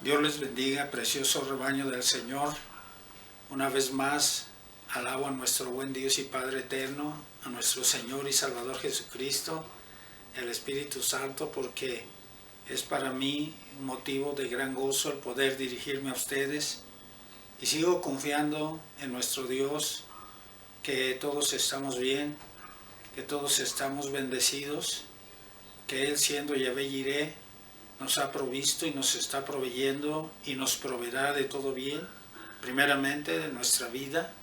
Dios les bendiga, precioso rebaño del Señor. Una vez más, alabo a nuestro buen Dios y Padre eterno, a nuestro Señor y Salvador Jesucristo, el Espíritu Santo, porque es para mí un motivo de gran gozo el poder dirigirme a ustedes. Y sigo confiando en nuestro Dios, que todos estamos bien, que todos estamos bendecidos, que Él, siendo Yahvé Jireh, nos ha provisto y nos está proveyendo y nos proveerá de todo bien, primeramente de nuestra vida,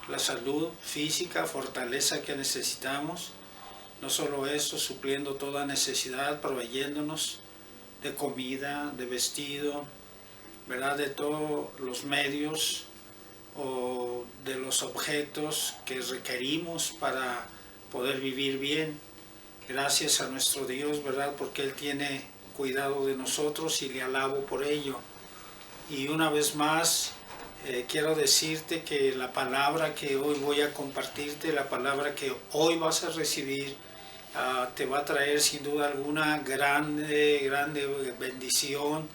la salud física, fortaleza que necesitamos, no solo eso, supliendo toda necesidad, proveyéndonos de comida, de vestido, ¿verdad?, de todos los medios o de los objetos que requerimos para poder vivir bien. Gracias a nuestro Dios, ¿verdad?, porque Él tiene cuidado de nosotros y le alabo por ello. Y una vez más quiero decirte que la palabra que hoy voy a compartirte, la palabra que hoy vas a recibir, te va a traer sin duda alguna grande bendición,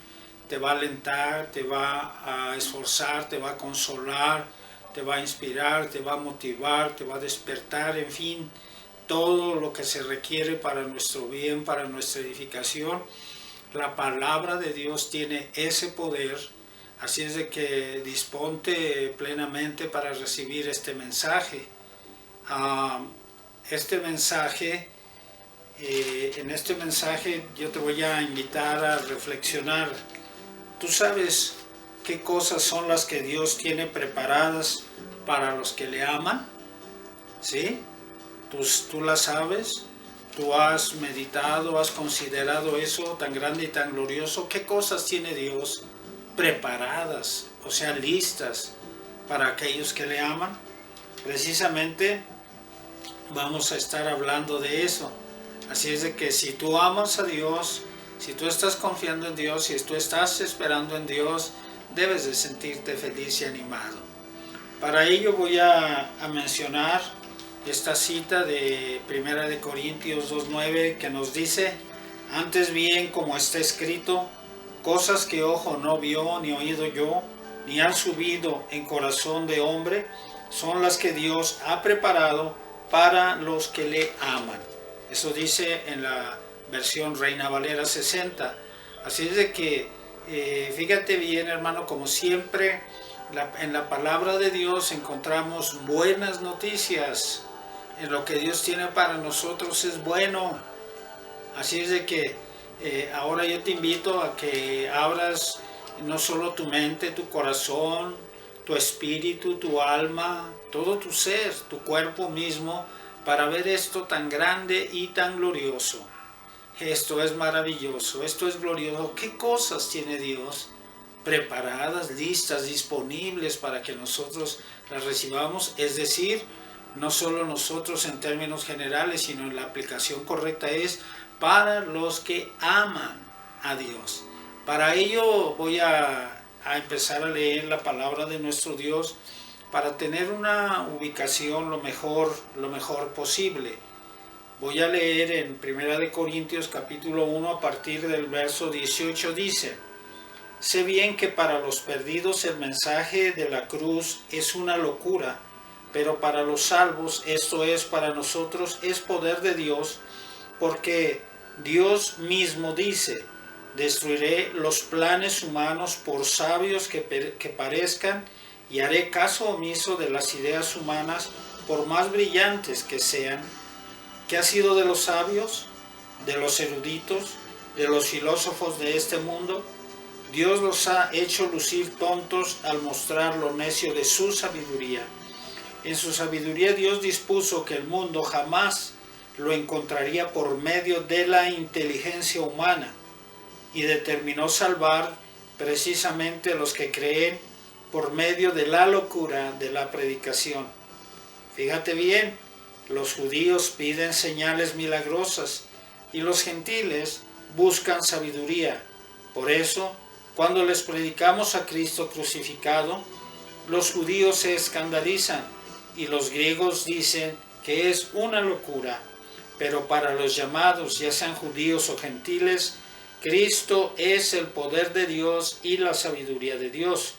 te va a alentar, te va a esforzar, te va a consolar, te va a inspirar, te va a motivar, te va a despertar, en fin, todo lo que se requiere para nuestro bien, para nuestra edificación. La palabra de Dios tiene ese poder, así es de que disponte plenamente para recibir este mensaje. En este mensaje yo te voy a invitar a reflexionar. ¿Tú sabes qué cosas son las que Dios tiene preparadas para los que le aman? ¿Sí? ¿Tú las sabes? ¿Tú has meditado, has considerado eso tan grande y tan glorioso? ¿Qué cosas tiene Dios preparadas, o sea, listas para aquellos que le aman? Precisamente vamos a estar hablando de eso. Así es de que si tú amas a Dios, si tú estás confiando en Dios, si tú estás esperando en Dios, debes de sentirte feliz y animado. Para ello voy a mencionar esta cita de 1 Corintios 2:9 que nos dice: antes bien, como está escrito, cosas que ojo no vio, ni oído yo, ni han subido en corazón de hombre, son las que Dios ha preparado para los que le aman. Eso dice en la versión Reina Valera 60. Así es de que fíjate bien, hermano, como siempre en la palabra de Dios encontramos buenas noticias. En lo que Dios tiene para nosotros es bueno. Así es de que ahora yo te invito a que abras no solo tu mente, tu corazón, tu espíritu, tu alma, todo tu ser, tu cuerpo mismo, para ver esto tan grande y tan glorioso. Esto es maravilloso, esto es glorioso. ¿Qué cosas tiene Dios preparadas, listas, disponibles para que nosotros las recibamos? Es decir, no solo nosotros en términos generales, sino en la aplicación correcta es para los que aman a Dios. Para ello voy a empezar a leer la palabra de nuestro Dios para tener una ubicación lo mejor posible. Voy a leer en 1 Corintios capítulo 1 a partir del verso 18, dice: sé bien que para los perdidos el mensaje de la cruz es una locura, pero para los salvos, esto es, para nosotros, es poder de Dios, porque Dios mismo dice: destruiré los planes humanos por sabios que parezcan, y haré caso omiso de las ideas humanas, por más brillantes que sean. ¿Qué ha sido de los sabios, de los eruditos, de los filósofos de este mundo? Dios los ha hecho lucir tontos al mostrar lo necio de su sabiduría. En su sabiduría Dios dispuso que el mundo jamás lo encontraría por medio de la inteligencia humana, y determinó salvar precisamente a los que creen por medio de la locura de la predicación. Fíjate bien, los judíos piden señales milagrosas y los gentiles buscan sabiduría. Por eso, cuando les predicamos a Cristo crucificado, los judíos se escandalizan y los griegos dicen que es una locura, pero para los llamados, ya sean judíos o gentiles, Cristo es el poder de Dios y la sabiduría de Dios,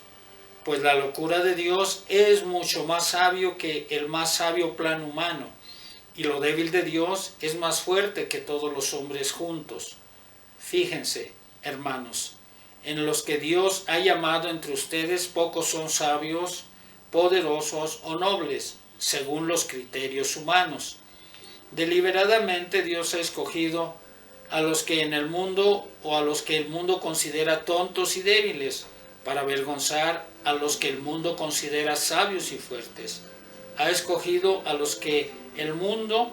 pues la locura de Dios es mucho más sabio que el más sabio plan humano, y lo débil de Dios es más fuerte que todos los hombres juntos. Fíjense, hermanos, en los que Dios ha llamado entre ustedes, pocos son sabios, poderosos o nobles, según los criterios humanos. Deliberadamente Dios ha escogido a los que en el mundo o a los que el mundo considera tontos y débiles, para avergonzar a los que el mundo considera sabios y fuertes. Ha escogido a los que el mundo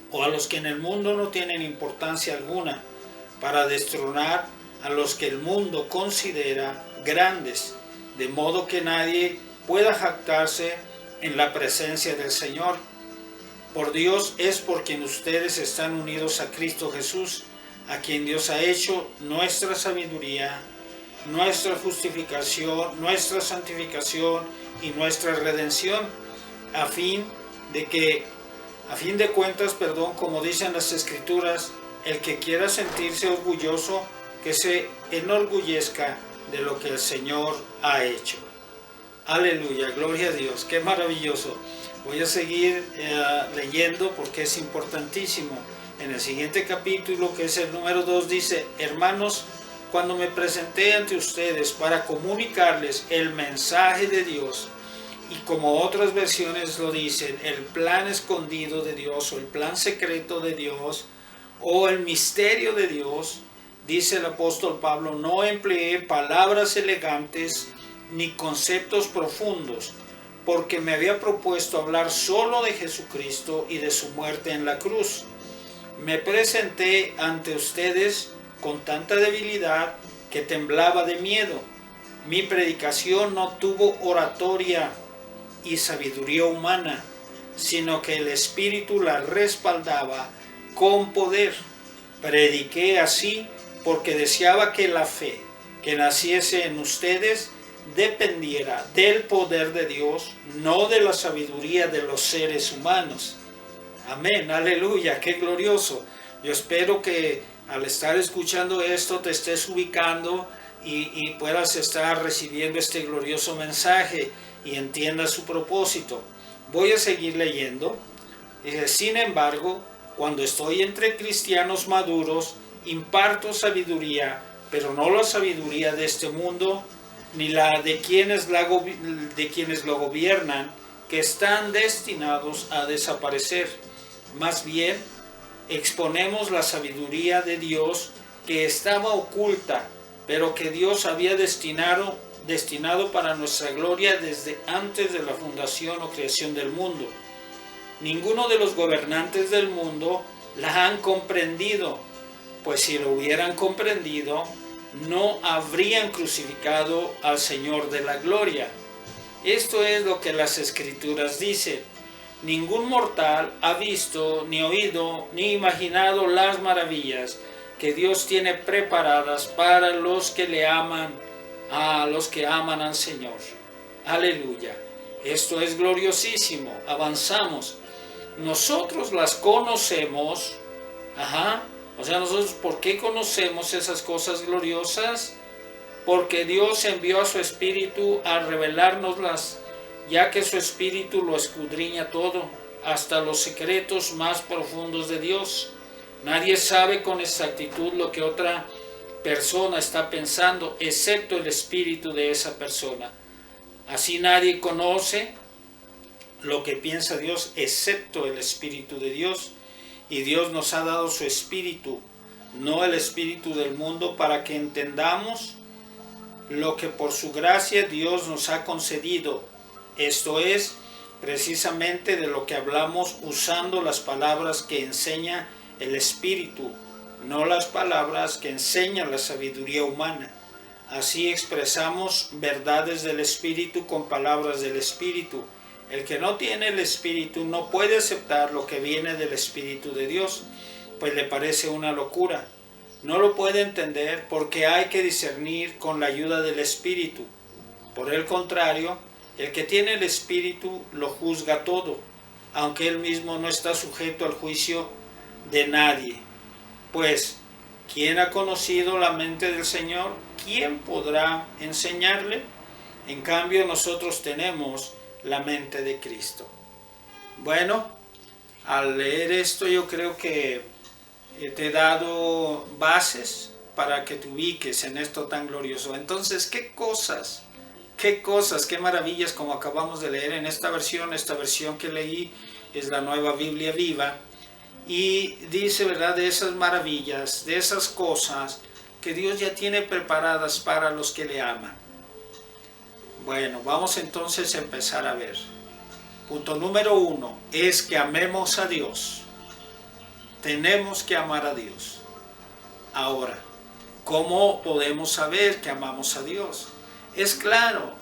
o a los que en el mundo no tienen importancia alguna, para destronar a los que el mundo considera grandes, de modo que nadie pueda jactarse en la presencia del Señor. Por Dios es por quien ustedes están unidos a Cristo Jesús, a quien Dios ha hecho nuestra sabiduría, nuestra justificación, nuestra santificación y nuestra redención, a fin de cuentas, como dicen las Escrituras, el que quiera sentirse orgulloso, que se enorgullezca de lo que el Señor ha hecho. Aleluya, gloria a Dios, qué maravilloso. Voy a seguir leyendo porque es importantísimo. En el siguiente capítulo, que es el número 2, dice: hermanos, cuando me presenté ante ustedes para comunicarles el mensaje de Dios, y como otras versiones lo dicen, el plan escondido de Dios, o el plan secreto de Dios, o el misterio de Dios, dice el apóstol Pablo, no empleé palabras elegantes ni conceptos profundos, porque me había propuesto hablar solo de Jesucristo y de su muerte en la cruz. Me presenté ante ustedes con tanta debilidad que temblaba de miedo. Mi predicación no tuvo oratoria y sabiduría humana, sino que el Espíritu la respaldaba con poder. Prediqué así porque deseaba que la fe que naciese en ustedes dependiera del poder de Dios, no de la sabiduría de los seres humanos. Amén, aleluya, qué glorioso. Yo espero que al estar escuchando esto te estés ubicando y puedas estar recibiendo este glorioso mensaje y entiendas su propósito. Voy a seguir leyendo. Dice: sin embargo, cuando estoy entre cristianos maduros, imparto sabiduría, pero no la sabiduría de este mundo, ni la de quienes lo gobiernan, que están destinados a desaparecer. Más bien, exponemos la sabiduría de Dios que estaba oculta, pero que Dios había destinado para nuestra gloria desde antes de la fundación o creación del mundo. Ninguno de los gobernantes del mundo la han comprendido, pues si lo hubieran comprendido, no habrían crucificado al Señor de la gloria. Esto es lo que las Escrituras dicen: ningún mortal ha visto, ni oído, ni imaginado las maravillas que Dios tiene preparadas para los que le aman, a los que aman al Señor. Aleluya. Esto es gloriosísimo. Avanzamos. Nosotros las conocemos. O sea, nosotros, ¿por qué conocemos esas cosas gloriosas? Porque Dios envió a su Espíritu a revelárnoslas, ya que su Espíritu lo escudriña todo, hasta los secretos más profundos de Dios. Nadie sabe con exactitud lo que otra persona está pensando, excepto el Espíritu de esa persona. Así nadie conoce lo que piensa Dios, excepto el Espíritu de Dios. Y Dios nos ha dado su Espíritu, no el espíritu del mundo, para que entendamos lo que por su gracia Dios nos ha concedido. Esto es precisamente de lo que hablamos, usando las palabras que enseña el Espíritu, no las palabras que enseña la sabiduría humana. Así expresamos verdades del Espíritu con palabras del Espíritu. El que no tiene el Espíritu no puede aceptar lo que viene del Espíritu de Dios, pues le parece una locura. No lo puede entender porque hay que discernir con la ayuda del Espíritu. Por el contrario, el que tiene el Espíritu lo juzga todo, aunque él mismo no está sujeto al juicio de nadie. Pues ¿Quién ha conocido la mente del Señor? ¿Quién podrá enseñarle? En cambio, nosotros tenemos la mente de Cristo. Bueno, al leer esto yo creo que te he dado bases para que te ubiques en esto tan glorioso. Entonces, qué cosas, qué maravillas, como acabamos de leer en esta versión que leí es la Nueva Biblia Viva, y dice, ¿verdad?, de esas maravillas, de esas cosas que Dios ya tiene preparadas para los que le aman. Bueno, vamos entonces a empezar a ver. Punto número 1 es que amemos a Dios. Tenemos que amar a Dios. Ahora, ¿cómo podemos saber que amamos a Dios? Es claro,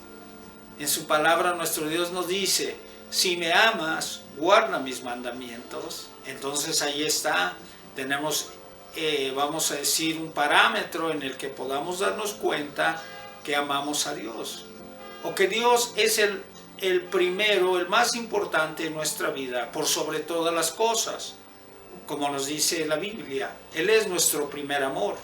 en su palabra nuestro Dios nos dice, si me amas, guarda mis mandamientos. Entonces ahí está, tenemos, vamos a decir, un parámetro en el que podamos darnos cuenta que amamos a Dios. O que Dios es el primero, el más importante en nuestra vida, por sobre todas las cosas. Como nos dice la Biblia, Él es nuestro primer amor.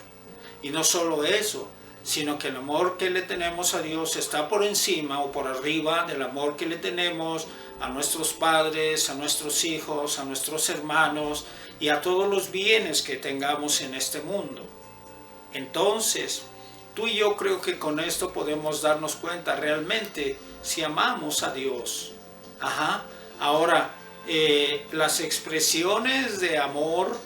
Y no solo eso, sino que el amor que le tenemos a Dios está por encima o por arriba del amor que le tenemos a nuestros padres, a nuestros hijos, a nuestros hermanos y a todos los bienes que tengamos en este mundo. Entonces, tú y yo creo que con esto podemos darnos cuenta realmente si amamos a Dios. Ahora, las expresiones de amor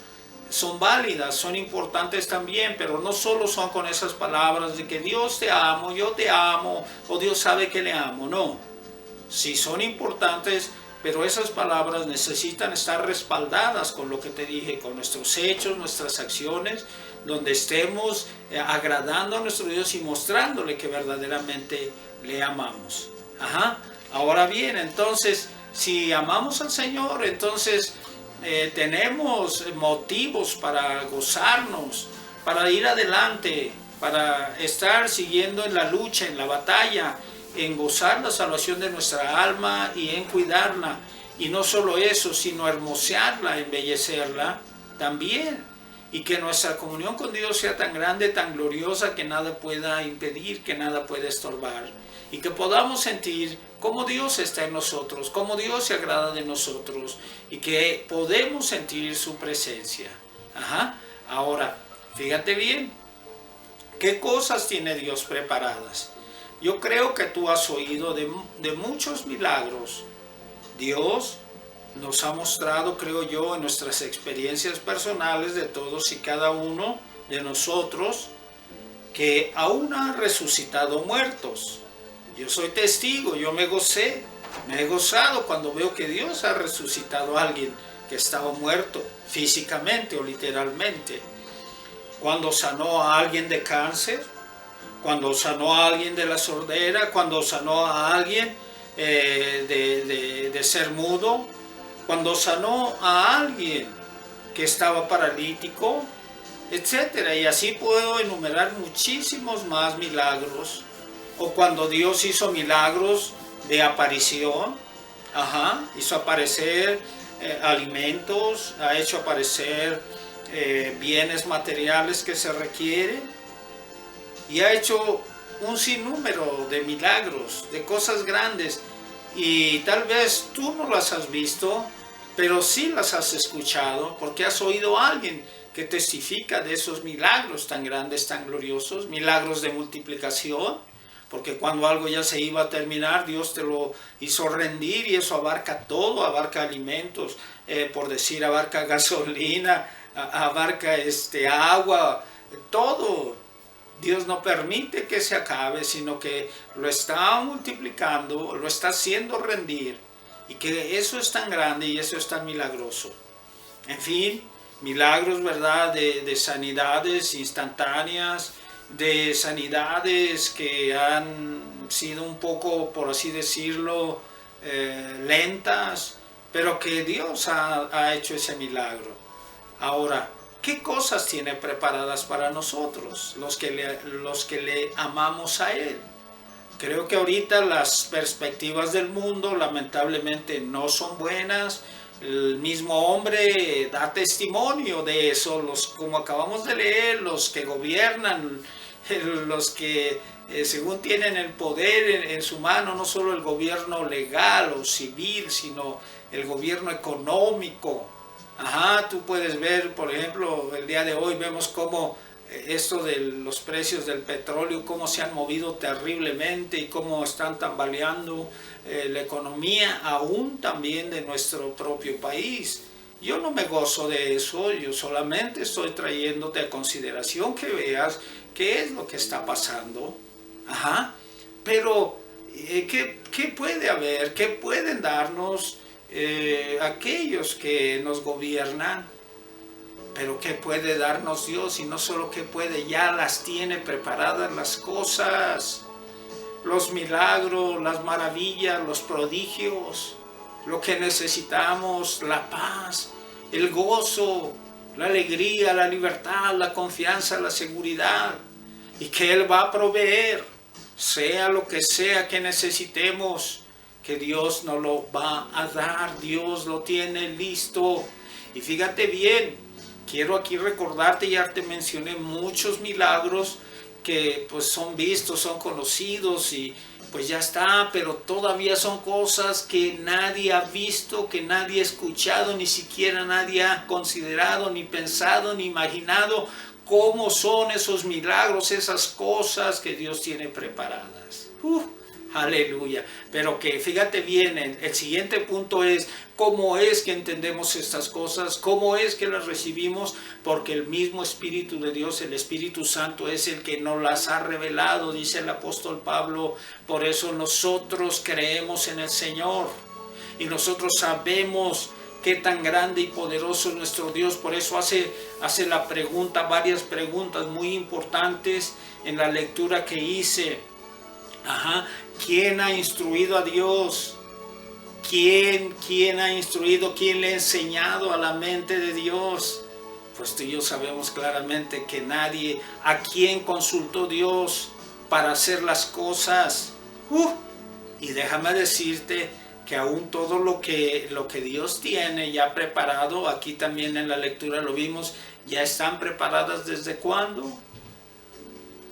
son válidas, son importantes también, pero no solo son con esas palabras de que Dios te amo, yo te amo, o Dios sabe que le amo, no. Sí son importantes, pero esas palabras necesitan estar respaldadas con lo que te dije, con nuestros hechos, nuestras acciones, donde estemos agradando a nuestro Dios y mostrándole que verdaderamente le amamos. Ahora bien, entonces, si amamos al Señor, entonces tenemos motivos para gozarnos, para ir adelante, para estar siguiendo en la lucha, en la batalla, en gozar la salvación de nuestra alma y en cuidarla. Y no solo eso, sino hermosearla, embellecerla también. Y que nuestra comunión con Dios sea tan grande, tan gloriosa, que nada pueda impedir, que nada pueda estorbar. Y que podamos sentir cómo Dios está en nosotros, cómo Dios se agrada de nosotros y que podemos sentir su presencia. Ahora, fíjate bien, ¿qué cosas tiene Dios preparadas? Yo creo que tú has oído de muchos milagros. Dios nos ha mostrado, creo yo, en nuestras experiencias personales de todos y cada uno de nosotros, que aún ha resucitado muertos. Yo soy testigo, yo me he gozado cuando veo que Dios ha resucitado a alguien que estaba muerto físicamente o literalmente. Cuando sanó a alguien de cáncer, cuando sanó a alguien de la sordera, cuando sanó a alguien de ser mudo, cuando sanó a alguien que estaba paralítico, etc. Y así puedo enumerar muchísimos más milagros. O cuando Dios hizo milagros de aparición, hizo aparecer alimentos, ha hecho aparecer bienes materiales que se requieren, y ha hecho un sinnúmero de milagros, de cosas grandes, y tal vez tú no las has visto, pero sí las has escuchado, porque has oído a alguien que testifica de esos milagros tan grandes, tan gloriosos, milagros de multiplicación. Porque cuando algo ya se iba a terminar, Dios te lo hizo rendir, y eso abarca todo, abarca alimentos, por decir, abarca gasolina, abarca agua, todo. Dios no permite que se acabe, sino que lo está multiplicando, lo está haciendo rendir, y que eso es tan grande y eso es tan milagroso. En fin, milagros, ¿verdad?, de sanidades instantáneas, de sanidades que han sido un poco, por así decirlo, lentas, pero que Dios ha hecho ese milagro. Ahora, ¿qué cosas tiene preparadas para nosotros, los que le amamos a Él? Creo que ahorita las perspectivas del mundo lamentablemente no son buenas, El mismo hombre da testimonio de eso, como acabamos de leer, los que gobiernan, los que según tienen el poder en su mano, no solo el gobierno legal o civil, sino el gobierno económico. Ajá, tú puedes ver, por ejemplo, el día de hoy vemos cómo esto de los precios del petróleo, cómo se han movido terriblemente y cómo están tambaleando la economía, aún también de nuestro propio país. Yo no me gozo de eso, yo solamente estoy trayéndote a consideración que veas qué es lo que está pasando. Ajá, pero ¿qué puede haber? ¿Qué pueden darnos aquellos que nos gobiernan? Pero ¿qué puede darnos Dios? Y no solo qué puede, ya las tiene preparadas las cosas, los milagros, las maravillas, los prodigios, lo que necesitamos, la paz, el gozo, la alegría, la libertad, la confianza, la seguridad, y que Él va a proveer, sea lo que sea que necesitemos, que Dios nos lo va a dar, Dios lo tiene listo. Y fíjate bien, quiero aquí recordarte, ya te mencioné muchos milagros que pues son vistos, son conocidos y pues ya está, pero todavía son cosas que nadie ha visto, que nadie ha escuchado, ni siquiera nadie ha considerado, ni pensado, ni imaginado cómo son esos milagros, esas cosas que Dios tiene preparadas. Aleluya. Pero que fíjate bien, el siguiente punto es cómo es que entendemos estas cosas, cómo es que las recibimos, porque el mismo Espíritu de Dios, el Espíritu Santo, es el que nos las ha revelado, dice el apóstol Pablo. Por eso nosotros creemos en el Señor y nosotros sabemos qué tan grande y poderoso es nuestro Dios. Por eso hace la pregunta, varias preguntas muy importantes en la lectura que hice. Ajá. ¿Quién ha instruido a Dios? ¿Quién ha instruido? ¿Quién le ha enseñado a la mente de Dios? Pues tú y yo sabemos claramente que nadie. ¿A quién consultó Dios para hacer las cosas? Y déjame decirte que aún todo lo que Dios tiene ya preparado, aquí también en la lectura lo vimos, ya están preparadas ¿desde cuándo?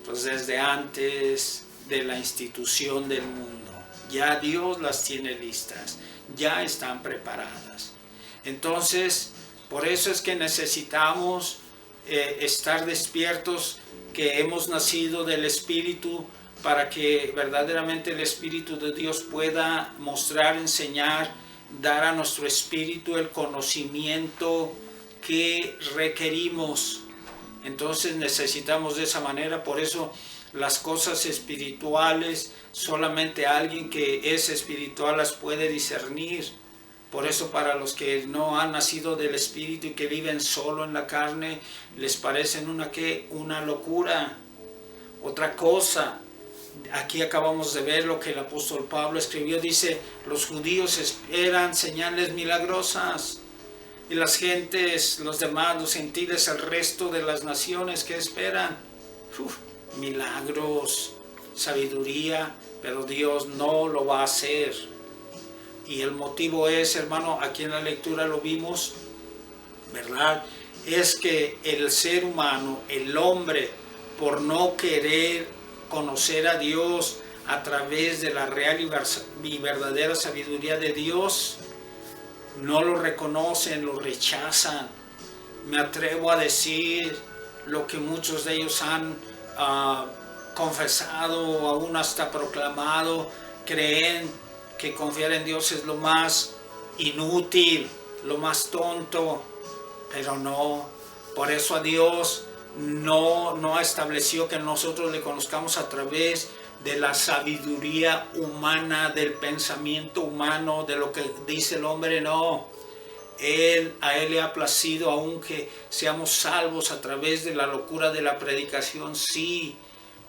Pues desde antes de la institución del mundo. Ya Dios las tiene listas, ya están preparadas. Entonces, por eso es que necesitamos estar despiertos, que hemos nacido del Espíritu, para que verdaderamente el Espíritu de Dios pueda mostrar, enseñar, dar a nuestro espíritu el conocimiento que requerimos. Entonces necesitamos de esa manera. Por eso las cosas espirituales, solamente alguien que es espiritual las puede discernir. Por eso para los que no han nacido del Espíritu y que viven solo en la carne, les parecen una locura. Otra cosa, aquí acabamos de ver lo que el apóstol Pablo escribió, dice, los judíos esperan señales milagrosas. Y las gentes, los demás, los gentiles, el resto de las naciones, ¿qué esperan? Milagros, sabiduría, pero Dios no lo va a hacer. Y el motivo es, hermano, aquí en la lectura lo vimos, ¿verdad? Es que el ser humano, el hombre, por no querer conocer a Dios a través de la real y verdadera sabiduría de Dios, no lo reconocen, lo rechazan. Me atrevo a decir lo que muchos de ellos han confesado, aún hasta proclamado. Creen que confiar en Dios es lo más inútil, lo más tonto, pero no. Por eso a Dios no estableció que nosotros le conozcamos a través de la sabiduría humana, del pensamiento humano, de lo que dice el hombre, no. A Él le ha placido, aunque seamos salvos a través de la locura de la predicación, sí,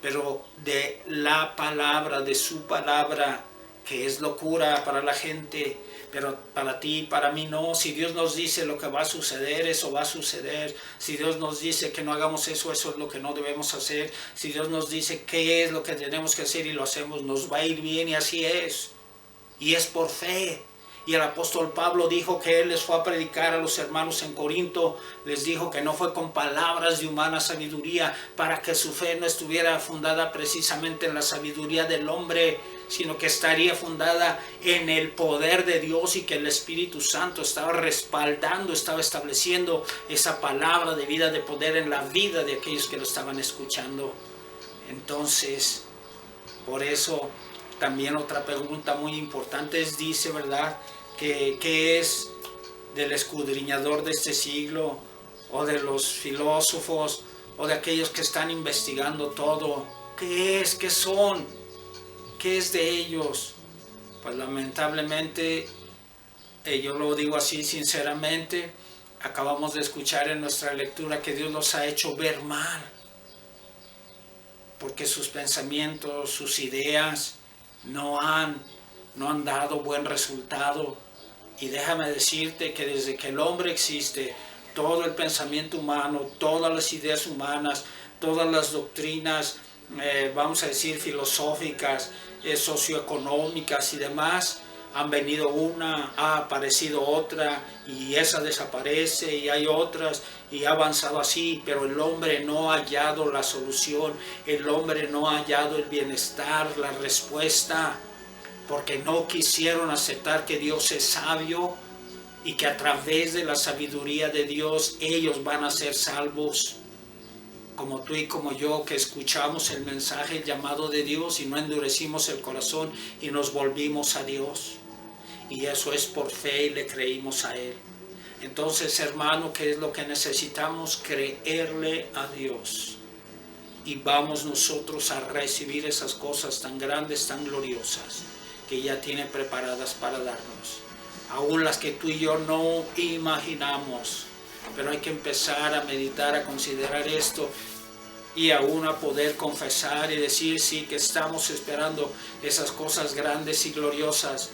pero de la palabra, de su palabra, que es locura para la gente, pero para ti, para mí no. Si Dios nos dice lo que va a suceder, eso va a suceder. Si Dios nos dice que no hagamos eso, eso es lo que no debemos hacer. Si Dios nos dice qué es lo que tenemos que hacer y lo hacemos, nos va a ir bien, y así es. Y es por fe. Y el apóstol Pablo dijo que él les fue a predicar a los hermanos en Corinto, les dijo que no fue con palabras de humana sabiduría, para que su fe no estuviera fundada precisamente en la sabiduría del hombre, sino que estaría fundada en el poder de Dios, y que el Espíritu Santo estaba respaldando, estaba estableciendo esa palabra de vida, de poder en la vida de aquellos que lo estaban escuchando. Entonces, por eso también otra pregunta muy importante es, dice, ¿verdad?, ¿qué es del escudriñador de este siglo, o de los filósofos, o de aquellos que están investigando todo? ¿Qué es? ¿Qué son? ¿Qué es de ellos? Pues lamentablemente, yo lo digo así sinceramente, acabamos de escuchar en nuestra lectura que Dios los ha hecho ver mal, porque sus pensamientos, sus ideas no han dado buen resultado. Y déjame decirte que desde que el hombre existe, todo el pensamiento humano, todas las ideas humanas, todas las doctrinas, vamos a decir, filosóficas, socioeconómicas y demás, han venido una, ha aparecido otra, y esa desaparece, y hay otras, y ha avanzado así, pero el hombre no ha hallado la solución, el hombre no ha hallado el bienestar, la respuesta, porque no quisieron aceptar que Dios es sabio y que a través de la sabiduría de Dios ellos van a ser salvos, como tú y como yo, que escuchamos el mensaje, el llamado de Dios, y no endurecimos el corazón y nos volvimos a Dios. Y eso es por fe, y le creímos a Él. Entonces, hermano, ¿qué es lo que necesitamos? Creerle a Dios. Y vamos nosotros a recibir esas cosas tan grandes, tan gloriosas, que ya tiene preparadas para darnos, aún las que tú y yo no imaginamos. Pero hay que empezar a meditar, a considerar esto, y aún a poder confesar y decir, sí, que estamos esperando esas cosas grandes y gloriosas,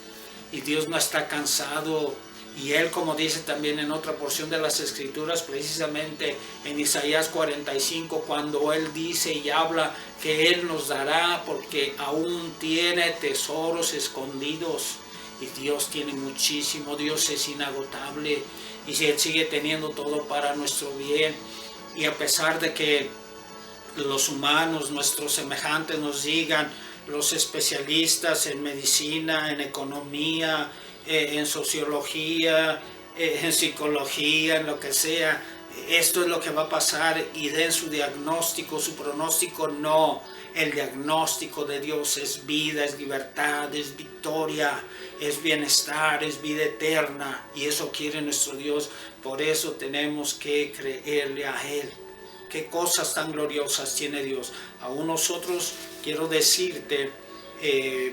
y Dios no está cansado. Y Él, como dice también en otra porción de las Escrituras, precisamente en Isaías 45, cuando Él dice y habla que Él nos dará, porque aún tiene tesoros escondidos. Y Dios tiene muchísimo, Dios es inagotable, y Él sigue teniendo todo para nuestro bien. Y a pesar de que los humanos, nuestros semejantes, nos digan, los especialistas en medicina, en economía, en sociología, en psicología, en lo que sea, esto es lo que va a pasar, y den su diagnóstico, su pronóstico, no. El diagnóstico de Dios es vida, es libertad, es victoria, es bienestar, es vida eterna, y eso quiere nuestro Dios. Por eso tenemos que creerle a Él. Qué cosas tan gloriosas tiene Dios. Aún nosotros, quiero decirte,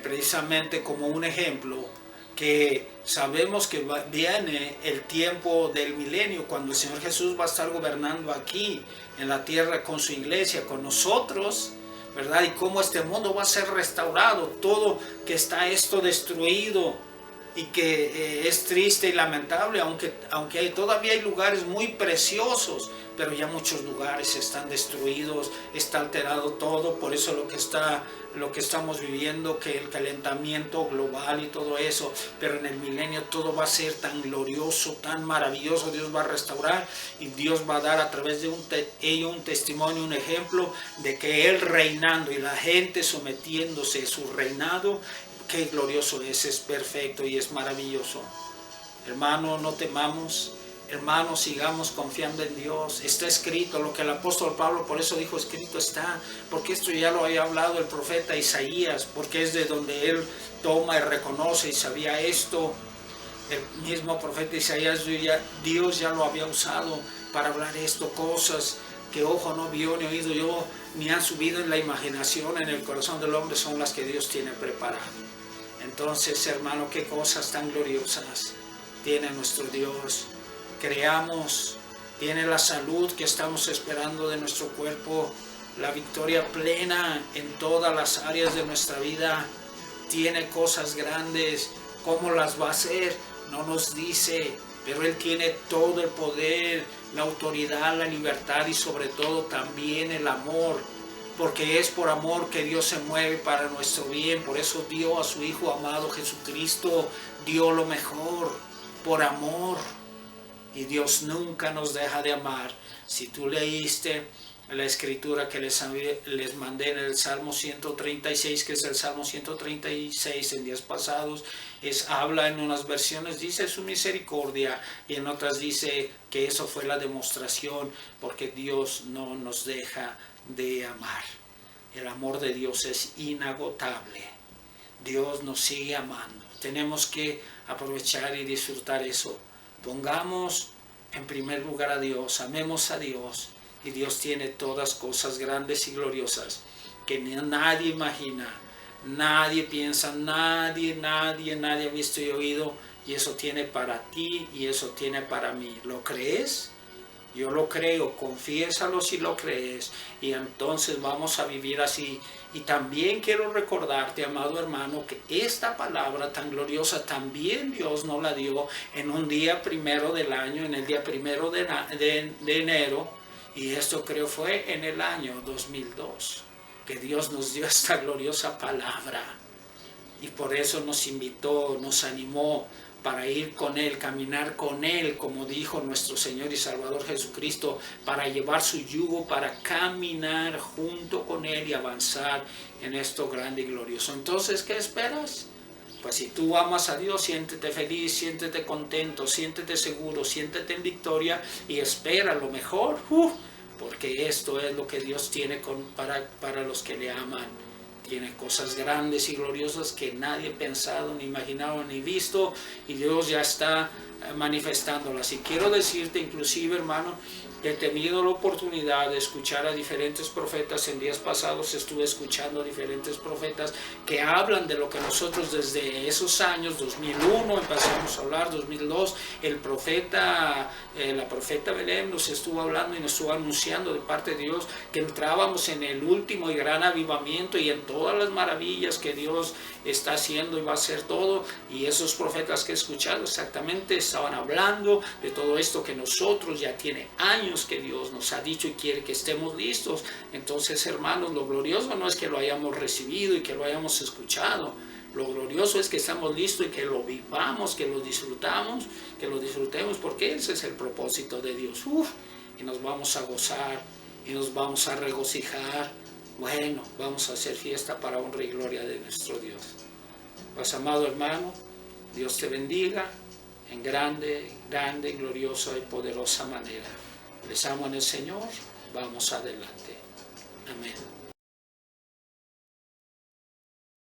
precisamente como un ejemplo, que sabemos que viene el tiempo del milenio, cuando el Señor Jesús va a estar gobernando aquí en la tierra con su iglesia, con nosotros, ¿verdad? Y cómo este mundo va a ser restaurado, todo que está esto destruido, y que es triste y lamentable, aunque todavía hay lugares muy preciosos, pero ya muchos lugares están destruidos, está alterado todo. Por eso lo que estamos viviendo, que el calentamiento global y todo eso. Pero en el milenio todo va a ser tan glorioso, tan maravilloso. Dios va a restaurar, y Dios va a dar a través de ello un testimonio, un ejemplo de que Él reinando y la gente sometiéndose a su reinado. Qué glorioso es perfecto y es maravilloso. Hermano, no temamos. Hermano, sigamos confiando en Dios. Está escrito lo que el apóstol Pablo, por eso dijo, escrito está, porque esto ya lo había hablado el profeta Isaías, porque es de donde él toma y reconoce y sabía esto. El mismo profeta Isaías, Dios ya lo había usado para hablar esto, cosas que ojo no vio, ni oído yo, ni han subido en la imaginación, en el corazón del hombre, son las que Dios tiene preparado. Entonces, hermano, qué cosas tan gloriosas tiene nuestro Dios. Creamos, tiene la salud que estamos esperando de nuestro cuerpo, la victoria plena en todas las áreas de nuestra vida. Tiene cosas grandes. ¿Cómo las va a hacer? No nos dice, pero Él tiene todo el poder, la autoridad, la libertad, y sobre todo también el amor porque es por amor que Dios se mueve para nuestro bien. Por eso dio a su Hijo amado Jesucristo, dio lo mejor por amor. Y Dios nunca nos deja de amar. Si tú leíste la escritura que les mandé en el Salmo 136, que es el Salmo 136 en días pasados, habla en unas versiones, dice su misericordia, y en otras dice que eso fue la demostración, porque Dios no nos deja de amar. El amor de Dios es inagotable. Dios nos sigue amando. Tenemos que aprovechar y disfrutar eso. Pongamos en primer lugar a Dios, amemos a Dios, y Dios tiene todas cosas grandes y gloriosas que nadie imagina, nadie piensa, nadie ha visto y oído, y eso tiene para ti y eso tiene para mí. ¿Lo crees? Yo lo creo, confiésalo si lo crees, y entonces vamos a vivir así. Y también quiero recordarte, amado hermano, que esta palabra tan gloriosa también Dios nos la dio en un día primero del año, en el día primero de enero, y esto creo fue en el año 2002, que Dios nos dio esta gloriosa palabra, y por eso nos invitó, nos animó para ir con Él, caminar con Él, como dijo nuestro Señor y Salvador Jesucristo, para llevar su yugo, para caminar junto con Él y avanzar en esto grande y glorioso. Entonces, ¿qué esperas? Pues si tú amas a Dios, siéntete feliz, siéntete contento, siéntete seguro, siéntete en victoria y espera lo mejor, porque esto es lo que Dios tiene para los que le aman. Tiene cosas grandes y gloriosas que nadie ha pensado, ni imaginado, ni visto, y Dios ya está manifestándolas. Y quiero decirte, inclusive, hermano, que he tenido la oportunidad de escuchar a diferentes profetas. En días pasados estuve escuchando a diferentes profetas que hablan de lo que nosotros desde esos años, 2001, empezamos a hablar, 2002, la profeta Belén nos estuvo hablando y nos estuvo anunciando de parte de Dios que entrábamos en el último y gran avivamiento y en todas las maravillas que Dios está haciendo y va a hacer todo. Y esos profetas que he escuchado exactamente estaban hablando de todo esto que nosotros ya tiene años que Dios nos ha dicho y quiere que estemos listos. Entonces, hermanos, lo glorioso no es que lo hayamos recibido y que lo hayamos escuchado. Lo glorioso es que estamos listos y que lo vivamos, que lo disfrutemos, porque ese es el propósito de Dios. Y nos vamos a gozar y nos vamos a regocijar. Bueno, vamos a hacer fiesta para honra y gloria de nuestro Dios. Pues, amado hermano, Dios te bendiga en grande, gloriosa y poderosa manera. Les amo en el Señor, vamos adelante. Amén.